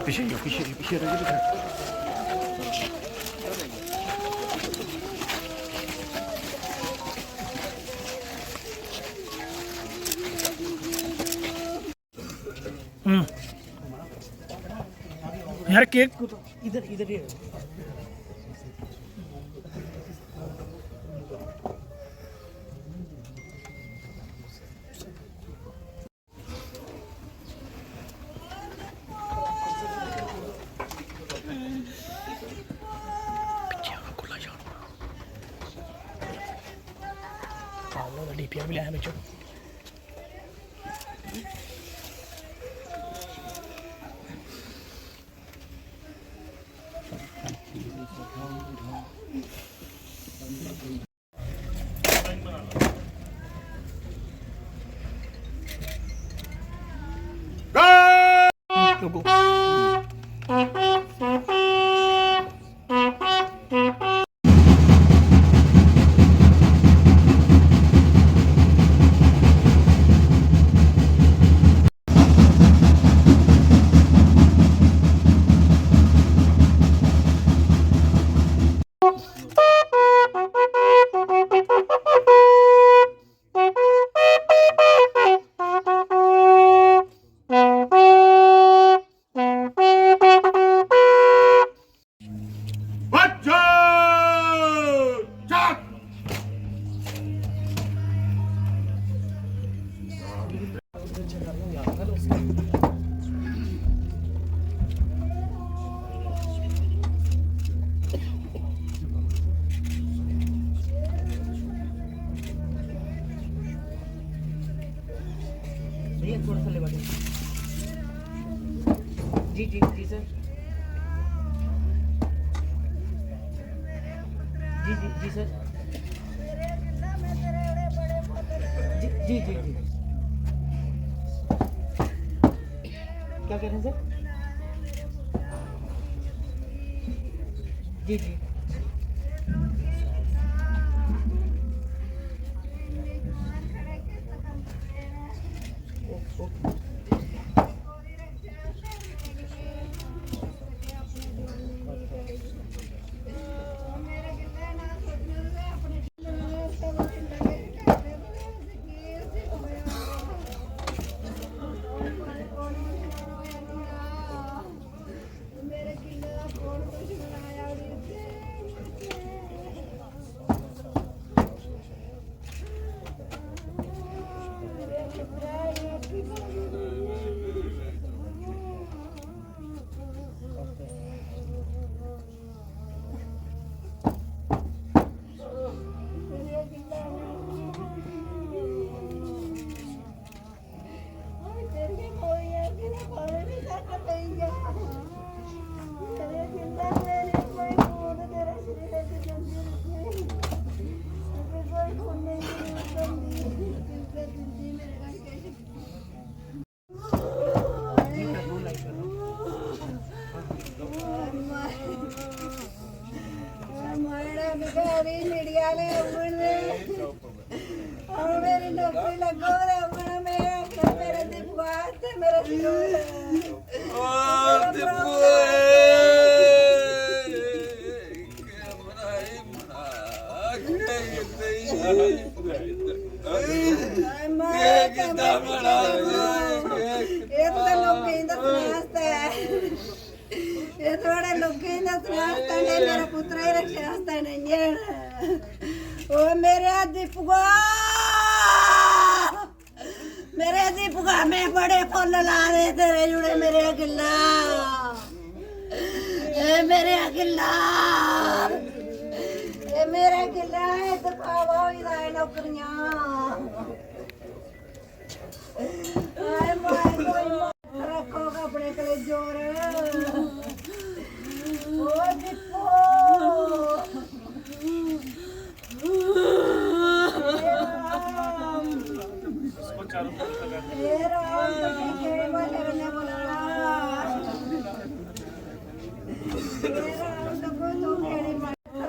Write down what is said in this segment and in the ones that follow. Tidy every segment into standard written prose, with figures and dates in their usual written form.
पीछे पीछे पीछे रहिए। यार केक इधर इधर ही डीपीआर भी लाया बच्चों। लोगों थोड़ा सा ले बाटे। जी जी जी सर। जी जी जी सर। जी जी जी जी। क्या कह रहे हैं सर? जी जी। मेरी नौकरी लगो मेरे दिमाग से मेरा ये थोड़े लोग मेरा पुत्र ही रक्षा नहीं है। ओ मेरे दीपुआ में बड़े फूल ला रहे तेरे जुड़े मेरे गिल्ला मेरे गिल्ला मेरा गिल्ला है तो पावा ही नौकरियां रखो अपने कले जोर ओ दीपू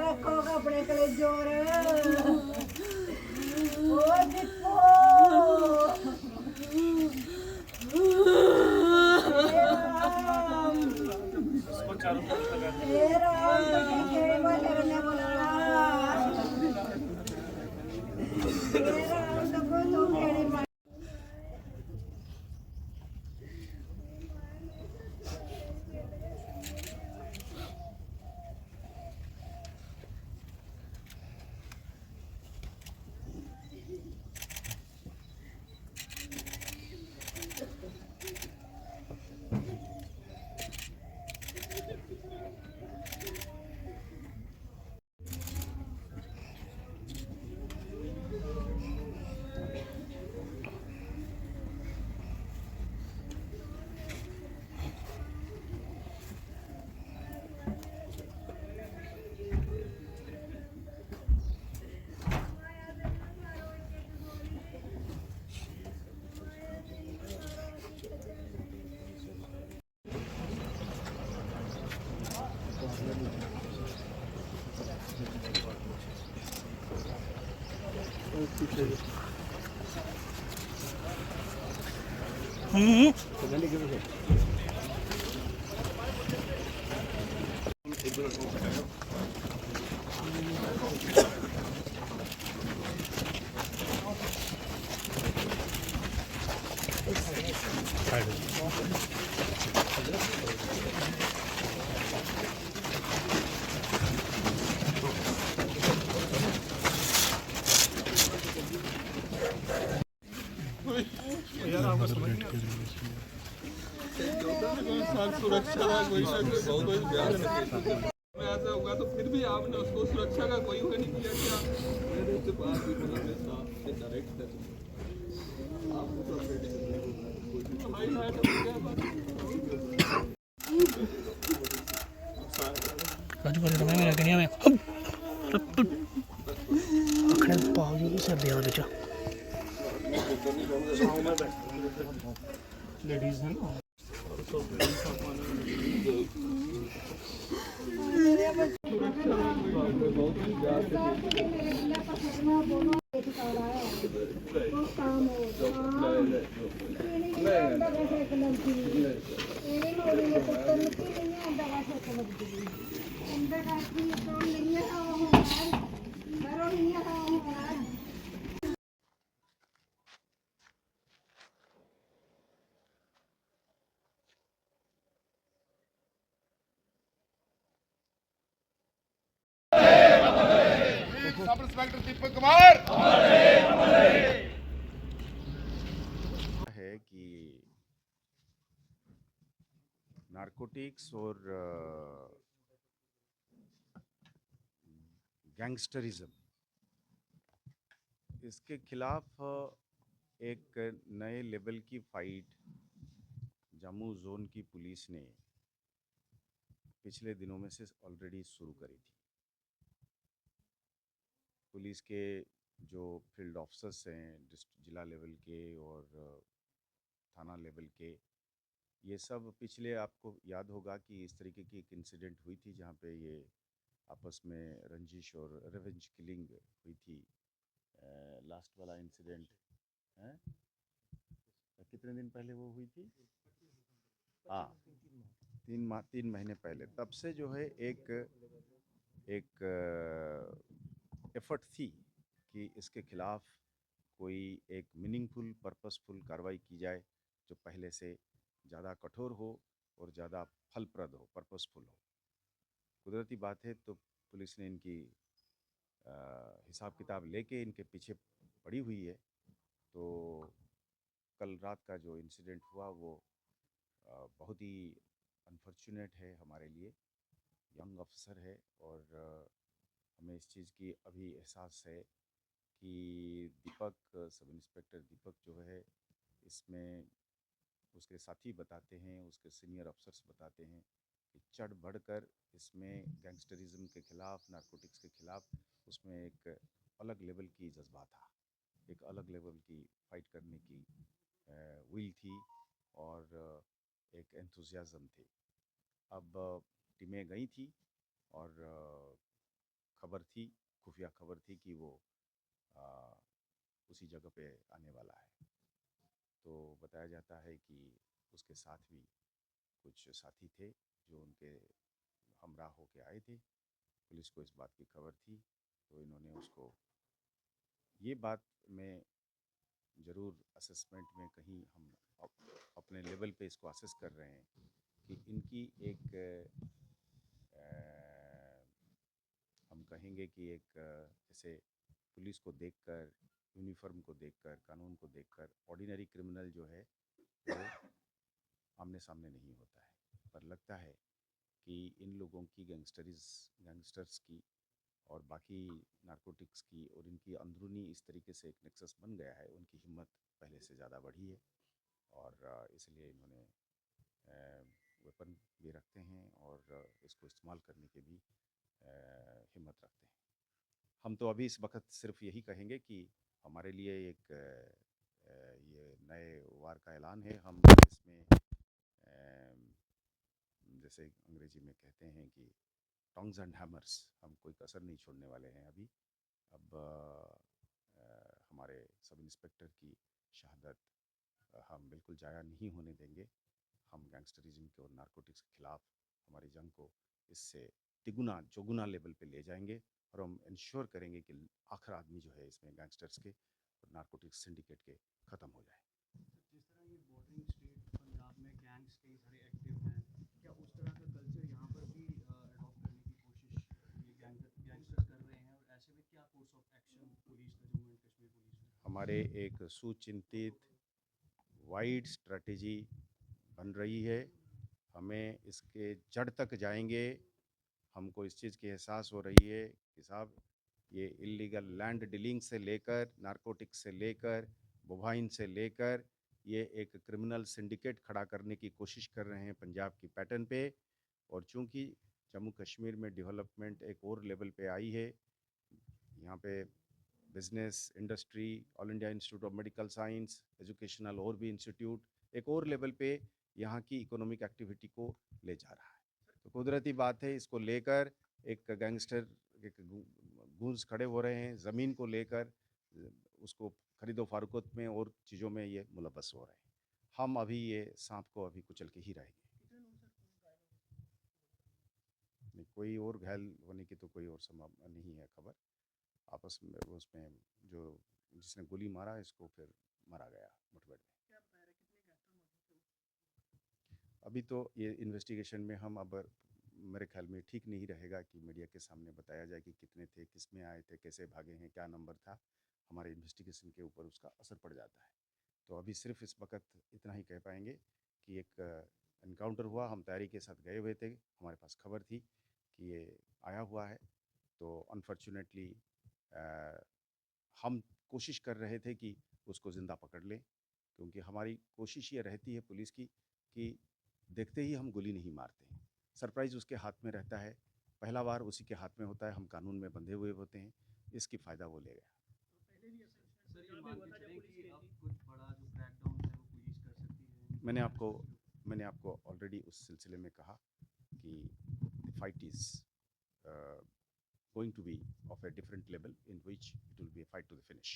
रखो अपने कले जोर ओ दीपू ये राम तो केड़ी बोले ने बोला ये राम तो को तो केड़ी सुरक्षा का कोई बहुत बयान ऐसा होगा तो फिर भी आपने उसको सुरक्षा का कोई वो नहीं किया क्या मेरे से बात भी बोला साहब से डायरेक्ट आपको तो हमारी हाइट क्या बात राजू कर रहा मेरा कन्या में अखड़े पाओ जी सर्दी वाला बेचा लेडीज है ना सब इंस्पेक्टर दीपक कुमार है कि नारकोटिक्स और गैंगस्टरिज्म इसके खिलाफ एक नए लेवल की फाइट जम्मू जोन की पुलिस ने पिछले दिनों में से ऑलरेडी शुरू करी थी। पुलिस के जो फील्ड ऑफिसर्स हैं जिला लेवल के और थाना लेवल के, ये सब पिछले आपको याद होगा कि इस तरीके की एक इंसिडेंट हुई थी जहाँ पे ये आपस में रंजिश और रिवेंज किलिंग हुई थी। लास्ट वाला इंसिडेंट है कितने दिन पहले वो हुई थी? हाँ, 3 महीने पहले। तब से जो है एक एफर्ट थी कि इसके खिलाफ कोई एक मीनिंगफुल पर्पसफुल कार्रवाई की जाए जो पहले से ज़्यादा कठोर हो और ज़्यादा फलप्रद हो, पर्पसफुल हो। कुदरती बात है तो पुलिस ने इनकी हिसाब किताब लेके इनके पीछे पड़ी हुई है। तो कल रात का जो इंसिडेंट हुआ वो बहुत ही अनफॉर्चुनेट है हमारे लिए। यंग ऑफिसर है और हमें इस चीज़ की अभी एहसास है कि दीपक, सब इंस्पेक्टर दीपक जो है, इसमें उसके साथी बताते हैं, उसके सीनियर अफसर्स बताते हैं कि चढ़ बढ़कर इसमें गैंगस्टरिज्म के खिलाफ, नारकोटिक्स के खिलाफ उसमें एक अलग लेवल की जज्बा था, एक अलग लेवल की फाइट करने की विल थी और एक एंथुसियाज्म थे। अब टीमें गई थी और खबर थी, खुफिया खबर थी कि वो उसी जगह पे आने वाला है। तो बताया जाता है कि उसके साथ भी कुछ साथी थे जो उनके हमराह होके आए थे। पुलिस को इस बात की खबर थी, तो इन्होंने उसको, ये बात में ज़रूर असेसमेंट में कहीं हम अपने लेवल पे इसको असेस कर रहे हैं कि इनकी एक हम कहेंगे कि एक जैसे पुलिस को देखकर, यूनिफॉर्म को देखकर, कानून को देखकर ऑर्डिनरी क्रिमिनल जो है वो आमने सामने नहीं होता है, पर लगता है कि इन लोगों की गैंगस्टर्स की और बाकी नारकोटिक्स की और इनकी अंदरूनी इस तरीके से एक नेक्सस बन गया है, उनकी हिम्मत पहले से ज़्यादा बढ़ी है और इसलिए इन्होंने वेपन भी रखते हैं और इसको इस्तेमाल करने की भी हिम्मत रखते हैं। हम तो अभी इस वक्त सिर्फ यही कहेंगे कि हमारे लिए एक ये नए वार का ऐलान है। हम इसमें जैसे अंग्रेजी में कहते हैं कि टोंग्स एंड हैमर्स, हम कोई कसर नहीं छोड़ने वाले हैं अभी। अब हमारे सब इंस्पेक्टर की शहादत हम बिल्कुल ज़ाया नहीं होने देंगे। हम गैंगस्टरिज्म के और नारकोटिक्स के खिलाफ हमारी जंग को इससे तिगुना चौगुना लेवल पे ले जाएंगे और हम इंश्योर करेंगे कि आखिर आदमी जो है इसमें गैंगस्टर्स के और नारकोटिक्स सिंडिकेट के ख़त्म हो जाए। जिस तरह ये बॉर्डरिंग स्टेट पंजाब में गैंग्स कई सारे एक्टिव हैं, क्या उस तरह का कल्चर यहाँ पर भी अडॉप्ट करने की कोशिश ये गैंगस्टर्स कर रहे हैं, और ऐसे में क्या कोर्स ऑफ एक्शन पुलिस का, जम्मू एंड कश्मीर पुलिस का? हमारे एक सुचिंतित वाइड स्ट्रेटजी बन रही है। हमें इसके जड़ तक जाएंगे। हमको इस चीज़ की एहसास हो रही है कि साहब ये इलीगल लैंड डीलिंग से लेकर, नारकोटिक्स से लेकर, बोवाइन से लेकर, ये एक क्रिमिनल सिंडिकेट खड़ा करने की कोशिश कर रहे हैं पंजाब की पैटर्न पे। और चूंकि जम्मू कश्मीर में डेवलपमेंट एक और लेवल पे आई है, यहाँ पे business, industry, all India institute of medical science, educational और भी इंस्टीट्यूट एक और लेवल पे यहाँ की इकोनॉमिक एक्टिविटी को ले जा रहा है। तो कुदरती बात है, इसको लेकर एक गैंगस्टर एक गूंज खड़े हो रहे हैं। ज़मीन को लेकर उसको खरीदो फरोख्त में और चीज़ों में ये मुलव्वस हो रहे हैं। हम अभी ये सांप को अभी कुचल के ही रहेंगे। नहीं, कोई और घायल होने की तो कोई और संभावना नहीं है खबर। आपस में उसमें जो जिसने गोली मारा इसको फिर मारा गया मुठभेड़ में। अभी तो ये इन्वेस्टिगेशन में हम अब मेरे ख्याल में ठीक नहीं रहेगा कि मीडिया के सामने बताया जाए कि कितने थे, किस में आए थे, कैसे भागे हैं, क्या नंबर था। हमारे इन्वेस्टिगेशन के ऊपर उसका असर पड़ जाता है। तो अभी सिर्फ इस वक्त इतना ही कह पाएंगे कि एक एनकाउंटर हुआ, हम तैयारी के साथ गए हुए थे, हमारे पास खबर थी कि ये आया हुआ है। तो अनफॉर्चुनेटली हम कोशिश कर रहे थे कि उसको ज़िंदा पकड़ लें, क्योंकि हमारी कोशिश ये रहती है पुलिस की कि देखते ही हम गोली नहीं मारते हैं। सरप्राइज़ उसके हाथ में रहता है, पहला बार उसी के हाथ में होता है, हम कानून में बंधे हुए होते हैं, इसकी फ़ायदा वो ले गया। सर, ये मान के चलें कि अब कुछ बड़ा जो क्रैकडाउन है वो पुलिस कर सकती है? मैंने आपको ऑलरेडी उस सिलसिले में कहा कि the fight is going to be of a different level in which it will be a fight to the finish.